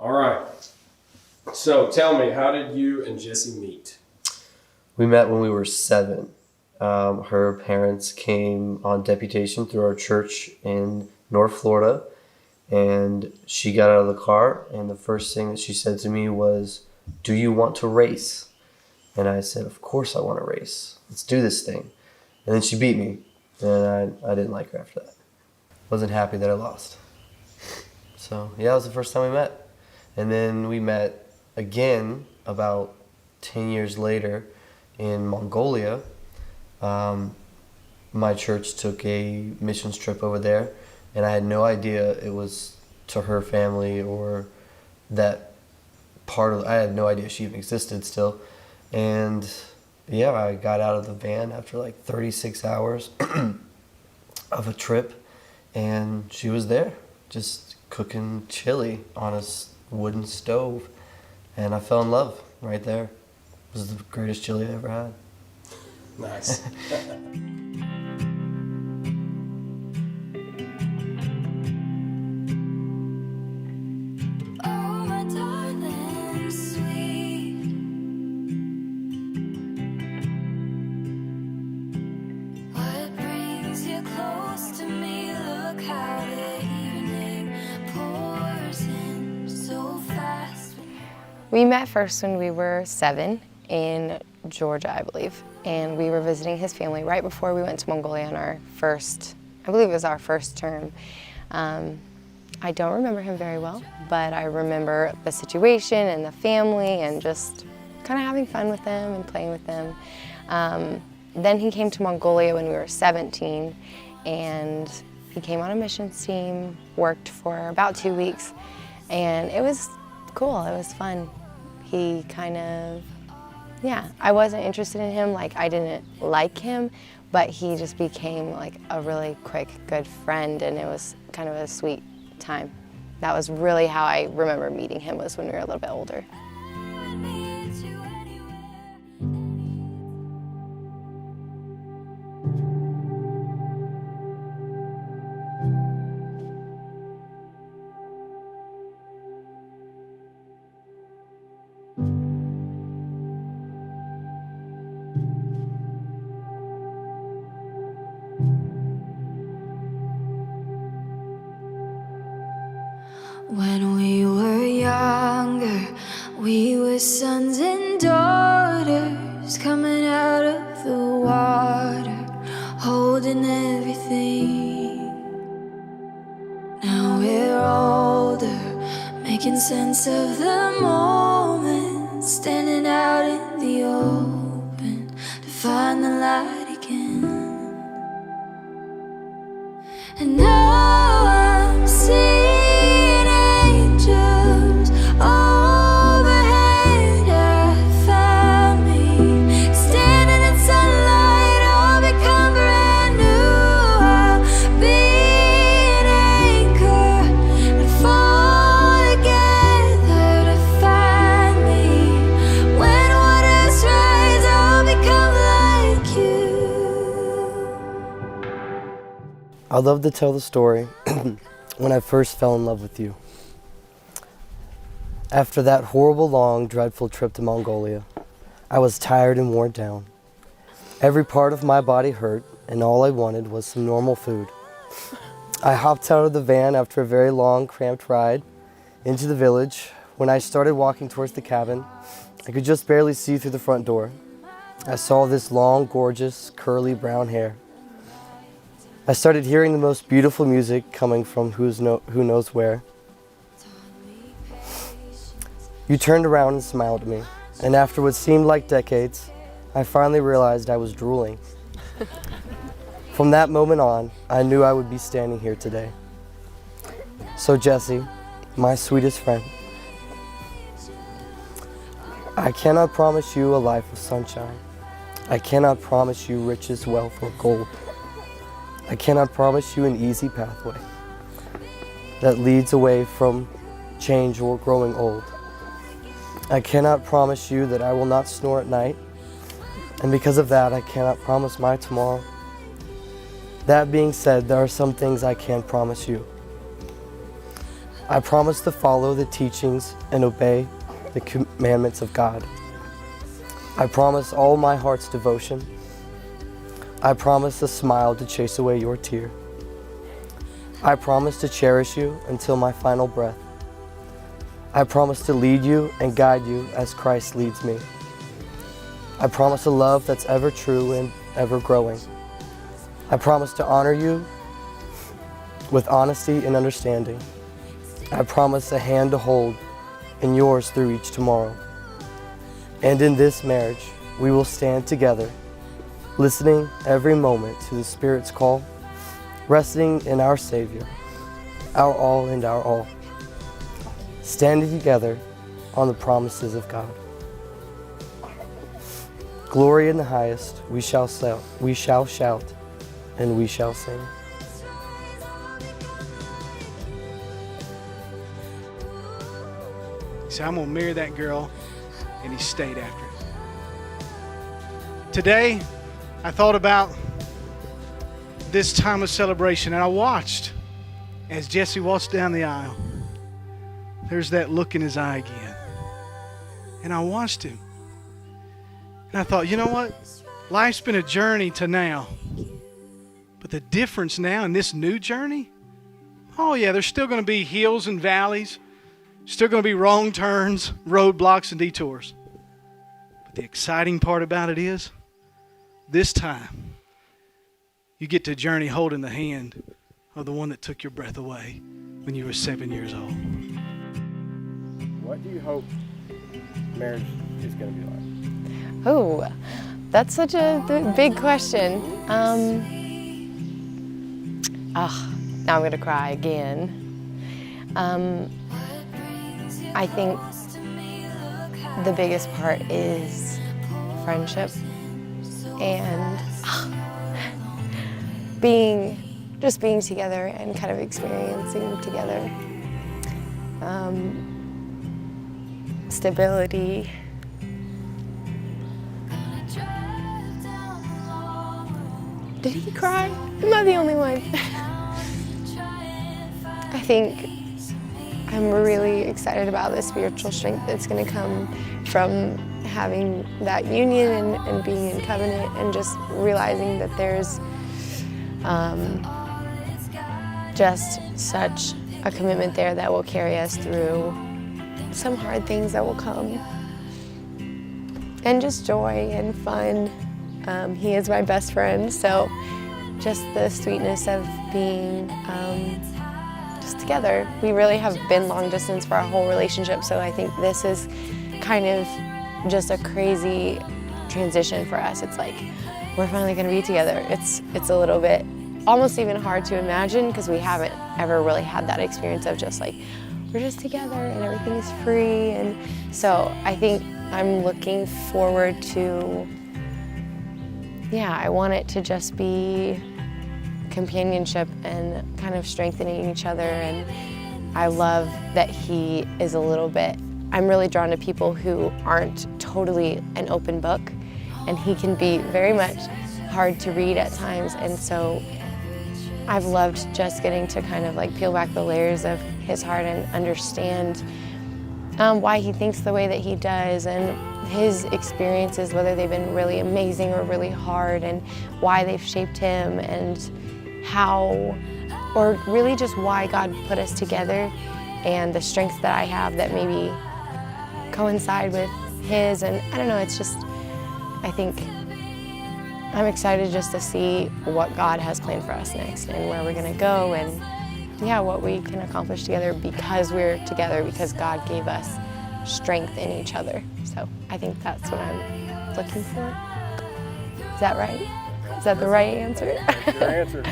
All right. So tell me, how did you and Jesse meet? We met when we were 7. Her parents came on deputation through our church in North Florida, and she got out of the car, and the first thing that she said to me was, "Do you want to race?" And I said, "Of course I want to race. Let's do this thing." And then she beat me, and I didn't like her after that. Wasn't happy that I lost. So yeah, that was the first time we met. And then we met again about 10 years later in Mongolia. My church took a missions trip over there, and I had no idea it was to her family or that part of, I had no idea she even existed still. And yeah, I got out of the van after like 36 hours of a trip, and she was there just cooking chili on a wooden stove, and I fell in love right there. It was the greatest chili I ever had. Nice. We met first when we were 7 in Georgia, I believe, and we were visiting his family right before we went to Mongolia on our first, I believe it was our first term. I don't remember him very well, but I remember the situation and the family and just kind of having fun with them and playing with them. Then he came to Mongolia when we were 17, and he came on a missions team, worked for about 2 weeks, and it was cool, it was fun. He kind of, yeah, I wasn't interested in him, like I didn't like him, but he just became like a really quick, good friend, and it was kind of a sweet time. That was really how I remember meeting him, was when we were a little bit older. When we were younger, we were sons and daughters coming out of the water, holding everything. Now we're older, making sense of the moment, standing out in the open to find the light again. And now I'm seeing I'd love to tell the story when I first fell in love with you. After that horrible, long, dreadful trip to Mongolia, I was tired and worn down. Every part of my body hurt, and all I wanted was some normal food. I hopped out of the van after a very long, cramped ride into the village. When I started walking towards the cabin, I could just barely see through the front door. I saw this long, gorgeous, curly brown hair. I started hearing the most beautiful music coming from who knows where. You turned around and smiled at me, and after what seemed like decades, I finally realized I was drooling. From that moment on, I knew I would be standing here today. So Jesse, my sweetest friend, I cannot promise you a life of sunshine. I cannot promise you riches, wealth, or gold. I cannot promise you an easy pathway that leads away from change or growing old. I cannot promise you that I will not snore at night, and because of that, I cannot promise my tomorrow. That being said, there are some things I can promise you. I promise to follow the teachings and obey the commandments of God. I promise all my heart's devotion. I promise a smile to chase away your tear. I promise to cherish you until my final breath. I promise to lead you and guide you as Christ leads me. I promise a love that's ever true and ever growing. I promise to honor you with honesty and understanding. I promise a hand to hold and yours through each tomorrow. And in this marriage, we will stand together, listening every moment to the Spirit's call, resting in our Savior, our all and our all, standing together on the promises of God. Glory in the highest, we shall shout, and we shall sing. He said, I'm going to marry that girl, and he stayed after it. Today, I thought about this time of celebration, and I watched as Jesse walked down the aisle. There's that look in his eye again. And I watched him. And I thought, you know what? Life's been a journey to now. But the difference now in this new journey, oh yeah, there's still going to be hills and valleys. Still going to be wrong turns, roadblocks, and detours. But the exciting part about it is, this time, you get to journey holding the hand of the one that took your breath away when you were 7 years old. What do you hope marriage is going to be like? Oh, that's such a big question. Now I'm gonna cry again. I think the biggest part is friendship and being together and kind of experiencing together. Stability. Did he cry? Am I the only one? I think I'm really excited about the spiritual strength that's going to come from having that union and being in covenant and just realizing that there's just such a commitment there that will carry us through some hard things that will come. And just joy and fun. He is my best friend, so just the sweetness of being just together. We really have been long distance for our whole relationship, so I think this is kind of just a crazy transition for us. It's like, we're finally gonna be together. It's a little bit, almost even hard to imagine because we haven't ever really had that experience of just like, we're just together and everything is free. And so I think I'm looking forward to, I want it to just be companionship and kind of strengthening each other. And I love that he is a little bit, I'm really drawn to people who aren't totally an open book, and he can be very much hard to read at times. And so I've loved just getting to kind of like peel back the layers of his heart and understand why he thinks the way that he does, and his experiences, whether they've been really amazing or really hard, and why they've shaped him, and how, or really just why God put us together, and the strengths that I have that maybe coincide with his. And I don't know, it's just, I think I'm excited just to see what God has planned for us next and where we're gonna go, and what we can accomplish together because we're together, because God gave us strength in each other. So I think that's what I'm looking for. Is that right? Is that the right answer? Your answer.